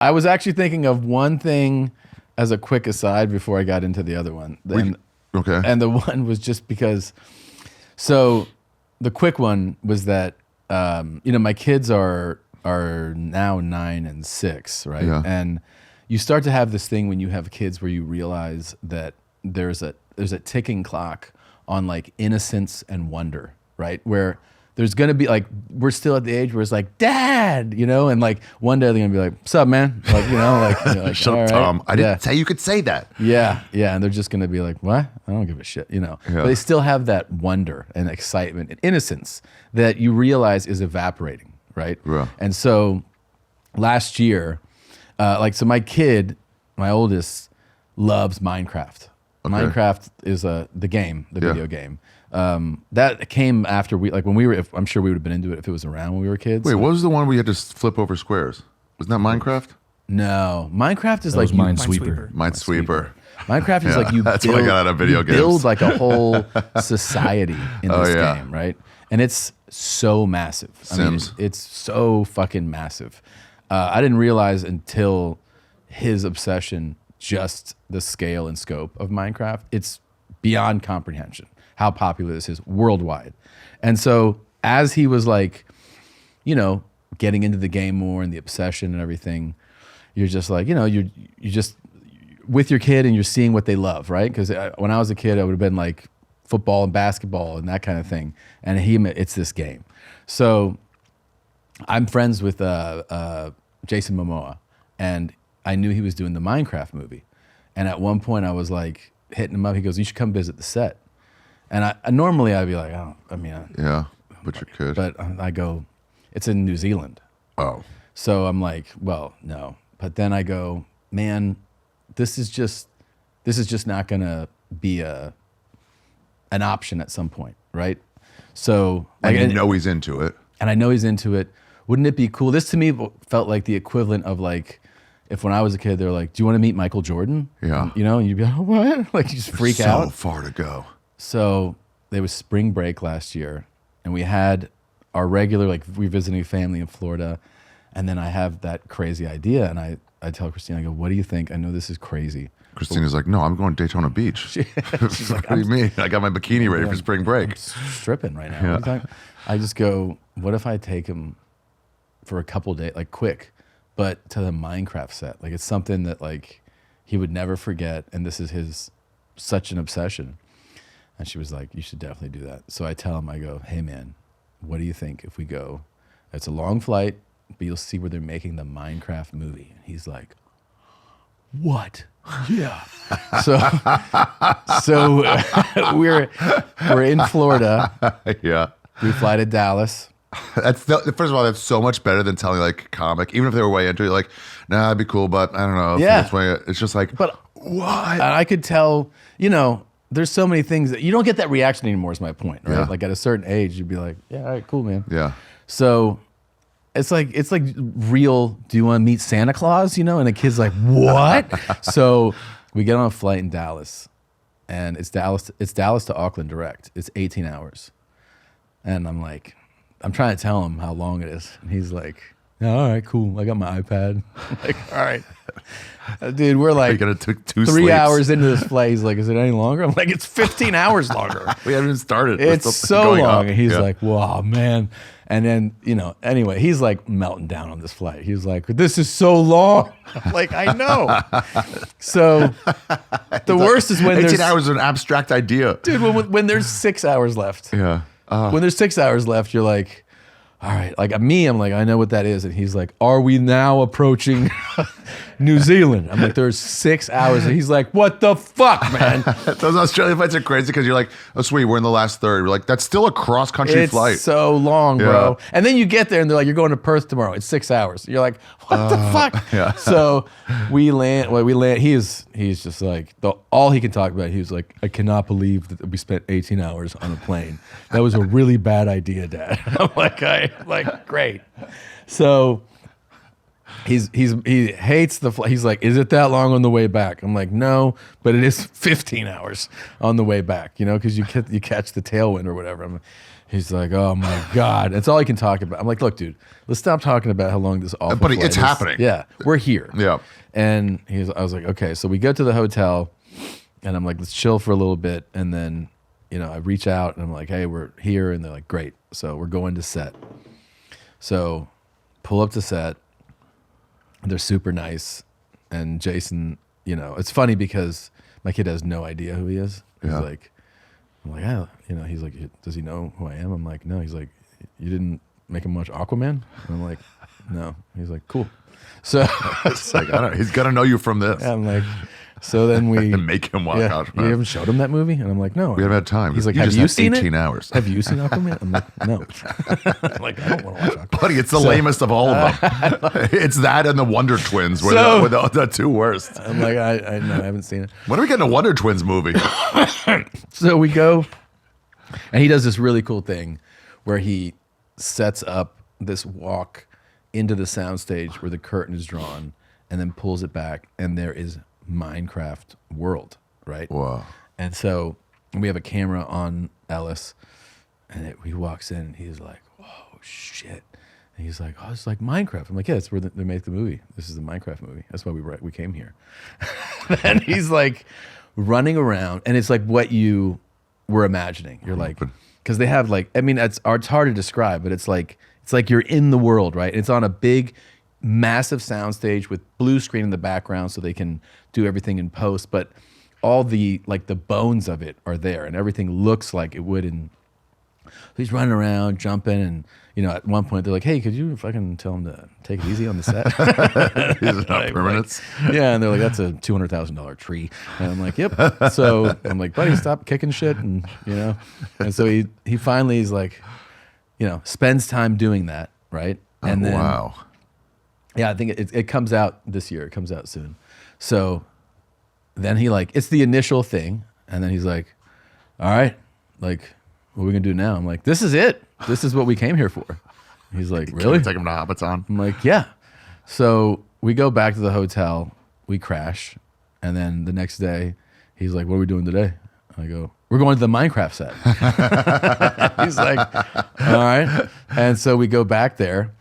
I was actually thinking of one thing as a quick aside before I got into the other one. Okay. And the one was just because, so the quick one was that, my kids are now 9 and 6, right? Yeah. And you start to have this thing when you have kids where you realize that there's a ticking clock on like innocence and wonder, right? Where there's gonna be like, we're still at the age where it's like, Dad, and like one day they're gonna be like, "What's up, man?" Like, like shut up, right. Tom. I didn't say you could say that. Yeah, and they're just gonna be like, "What? I don't give a shit," Yeah. But they still have that wonder and excitement and innocence that you realize is evaporating, right? Yeah. And so last year, so my kid, my oldest, loves Minecraft. Okay. Minecraft is the game, the video game. That came after when we were. I'm sure we would have been into it if it was around when we were kids. Wait, what was the one where you had to flip over squares? Wasn't that Minecraft? No, Minecraft is like Minesweeper. Minesweeper. Minecraft is like you That's build, what I got out of video games. build like a whole society in this yeah. game, right? And it's so massive. Sims. It's so fucking massive. I didn't realize until his obsession just the scale and scope of Minecraft. It's beyond comprehension how popular this is worldwide. And so as he was like, getting into the game more and the obsession and everything, you're just like, you're just with your kid and you're seeing what they love, right? Because when I was a kid, I would have been like football and basketball and that kind of thing. And it's this game. So I'm friends with Jason Momoa, and I knew he was doing the Minecraft movie. And at one point I was like hitting him up. He goes, "You should come visit the set." And I normally I'd be like, Yeah, but your kid. But I go, "It's in New Zealand." Oh. So I'm like, well, no. But then I go, man, this is just not gonna be an option at some point, right? So And he's into it. And I know he's into it. Wouldn't it be cool? This to me felt like the equivalent of like, if when I was a kid, they were like, "Do you want to meet Michael Jordan?" Yeah. And you'd be like, "What?" Like you just freak out. So far to go. So there was spring break last year, and we had our regular, like we visiting family in Florida, and then I have that crazy idea, and I tell Christina, I go, "What do you think? I know this is crazy." Christina's like, "No, I'm going to Daytona Beach." She's like, "What do you mean? I got my bikini ready for spring break." I'm stripping right now. Yeah. What are you talking- I just go, what if I take him for a couple days, like quick, but to the Minecraft set? Like it's something that like he would never forget, and this is such an obsession. And she was like, "You should definitely do that." So I tell him, I go, "Hey man, what do you think if we go? It's a long flight, but you'll see where they're making the Minecraft movie." And he's like, "What?" Yeah. So we're in Florida. Yeah. We fly to Dallas. First of all, that's so much better than telling like a comic, even if they were way into it. Like, "Nah, it'd be cool, but I don't know." Yeah. It's just like, But what? And I could tell, there's so many things that you don't get that reaction anymore is my point, right? Yeah. Like at a certain age, you'd be like, "Yeah, all right, cool, man." Yeah. So it's like real, do you want to meet Santa Claus? And a kid's like, "What?" So we get on a flight in Dallas, and it's Dallas to Auckland direct. It's 18 hours. And I'm like, I'm trying to tell him how long it is. And he's like, "Yeah, all right, cool. I got my iPad." I'm like, all right. Dude, we're like You're gonna take 2 3 sleeps. hours into this flight. He's like, "Is it any longer?" I'm like, "It's 15 hours longer." We haven't even started. We're It's still so going long. up. And he's Yeah. like, "Wow, man." And then, anyway, he's like melting down on this flight. He's like, "This is so long." I'm like, "I know." So the worst is when 18 there's hours is an abstract idea. dude, when there's 6 hours left. Yeah. When there's 6 hours left, you're like, all right. Like me, I'm like, I know what that is. And he's like, "Are we now approaching New Zealand?" I'm like, "There's 6 hours." And he's like, "What the fuck, man?" Those Australian flights are crazy because you're like, "Oh, sweet, we're in the last third." We're like, "That's still a cross-country It's flight." so long, bro. Yeah. And then you get there and they're like, "You're going to Perth tomorrow. It's 6 hours." You're like, "What the fuck?" yeah. So we land. He's just like, all he can talk about. He was like, "I cannot believe that we spent 18 hours on a plane. That was a really bad idea, Dad." I'm like, great. So he hates the flight. He's like, "Is it that long on the way back?" I'm like, "No, but it is 15 hours on the way back, because you catch the tailwind or whatever." He's like, oh my God. That's all he can talk about. I'm like, look, dude, let's stop talking about how long this awful But flight it's is. happening. Yeah, we're here. Yeah. And I was like, okay. So we go to the hotel and I'm like, let's chill for a little bit. And then, I reach out and I'm like, hey, we're here. And they're like, great. So we're going to set. So pull up to set. They're super nice. And Jason, it's funny because my kid has no idea who he is. He's Yeah. like, I'm like, he's like, does he know who I am? I'm like, no. He's like, you didn't make him watch Aquaman? And I'm like, no. He's like, cool. So It's like, I don't know. He's got to know you from this. I'm like, so then we And make him watch you Aquaman. haven't showed him that movie? And I'm like, no. We haven't had time. He's like, You have just you had seen 18 it? hours. Have you seen Aquaman? I'm like, no. I'm like, I don't want to watch Aquaman. Buddy, it's the lamest of all of them. It's that and the Wonder Twins were So- the two worst. I'm like, I know, I haven't seen it. When are we getting a Wonder Twins movie? So we go, and he does this really cool thing where he sets up this walk into the soundstage where the curtain is drawn and then pulls it back, and there is Minecraft world, right? Wow. And so we have a camera on Ellis, and he walks in, and he's like, whoa, shit. And he's like, oh, it's like Minecraft. I'm like, yeah, that's where they make the movie. This is the Minecraft movie. That's why we came here. And he's like running around, and it's like what you were imagining. You're like, because they have like, I mean, it's hard to describe, but it's like you're in the world, right? It's on a big, massive soundstage with blue screen in the background so they can do everything in post, but all the bones of it are there, and everything looks like it would in. He's running around, jumping, and at one point they're like, "Hey, could you fucking tell him to take it easy on the set?" He's not permanence. Yeah, and they're like, "That's a $200,000 tree," and I'm like, "Yep." So I'm like, "Buddy, stop kicking shit," and and so he finally is like, spends time doing that, right? And then, wow. yeah, I think it comes out this year. It comes out soon. So then it's the initial thing, and then he's like, "All right, like, what are we gonna do now?" I'm like, "This is it. This is what we came here for." He's like, "Really?" Can we take him to Hobbiton? I'm like, "Yeah." So we go back to the hotel, we crash, and then the next day, he's like, "What are we doing today?" I go, "We're going to the Minecraft set." He's like, "All right," and so we go back there,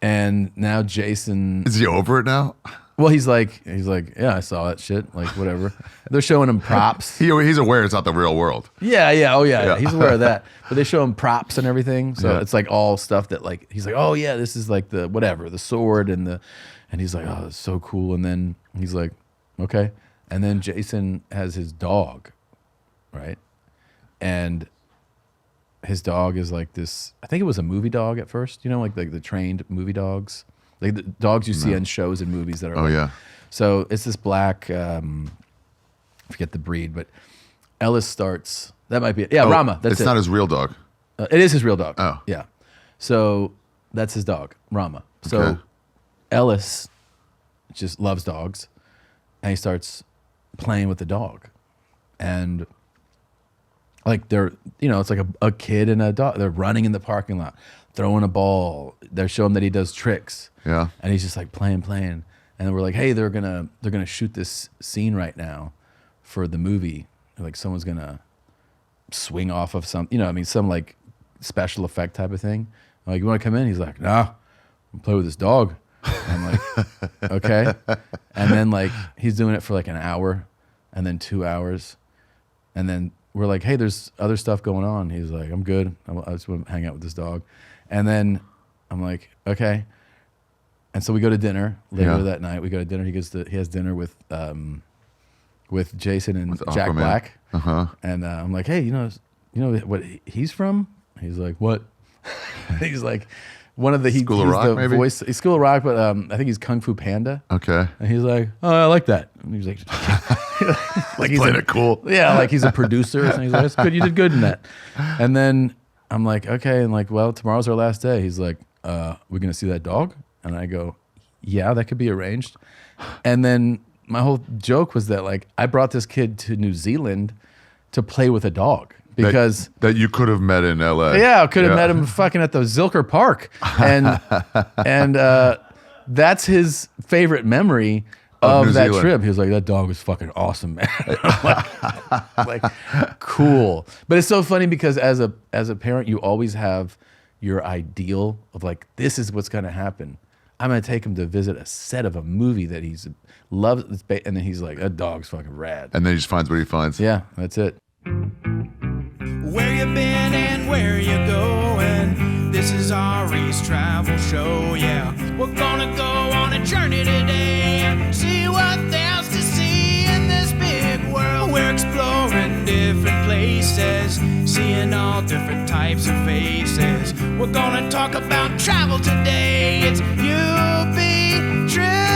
and now Jason. Is he over it now? Well, he's like, yeah, I saw that shit, like whatever. They're showing him props. He's aware it's not the real world. Yeah, oh yeah, Yeah. he's aware of that. But they show him props and everything, so Yeah. it's like all stuff that he's like, oh yeah, this is like the whatever, the sword and he's like, oh, it's so cool. And then he's like, okay. And then Jason has his dog, right? And his dog is like this. I think it was a movie dog at first, like the trained movie dogs. Like the dogs you see on shows and movies that are. Oh, yeah. So it's this black, forget the breed, but Ellis starts. That might be it. Yeah, Oh, Rama. That's it's it. not his real dog. It is his real dog. Oh. Yeah. So that's his dog, Rama. So Okay. Ellis just loves dogs, and he starts playing with the dog, and they're it's like a kid and a dog. They're running in the parking lot, throwing a ball. They're showing that he does tricks. Yeah. And he's just like playing. And then we're like, hey, they're gonna shoot this scene right now for the movie. Like someone's gonna swing off of some, some like special effect type of thing. I'm like, you want to come in? He's like, nah, I'll play with this dog. I'm like, okay. And then he's doing it for like an hour, and then 2 hours, and then we're like, hey, there's other stuff going on. He's like, I'm good. I just want to hang out with this dog. And then I'm like, okay. And so we go to dinner later that night. We go to dinner. He has dinner with Jason and Jack Aquaman. Black. Uh-huh. And I'm like, hey, you know what he's from? He's like, what? He's like, one of the School of he's Rock, the maybe? voice. He's School of Rock, but I think he's Kung Fu Panda. Okay. And he's like, oh, I like that. And he's like, He's playing it cool. yeah, like he's a producer. And he's like, that's good. You did good in that. And then I'm like, okay. And well, tomorrow's our last day. He's like, we're going to see that dog? And I go, yeah, that could be arranged. And then my whole joke was that I brought this kid to New Zealand to play with a dog because that you could have met in LA. yeah, I could have met him fucking at the Zilker Park. And that's his favorite memory of New that Zealand. trip. He was like, that dog was fucking awesome, man. like, cool. But it's so funny because as a parent, you always have your ideal of like, this is what's going to happen. I'm going to take him to visit a set of a movie that he's loves. And then he's like, that dog's fucking rad. And then he just finds what he finds. Yeah, that's it. Where you been and where you going? This is Ari's travel show, yeah. We're gonna go on a journey today. See what there's to see in this big world. We're exploring different places, seeing all different types of faces. We're gonna talk about travel today. It's UB Trip.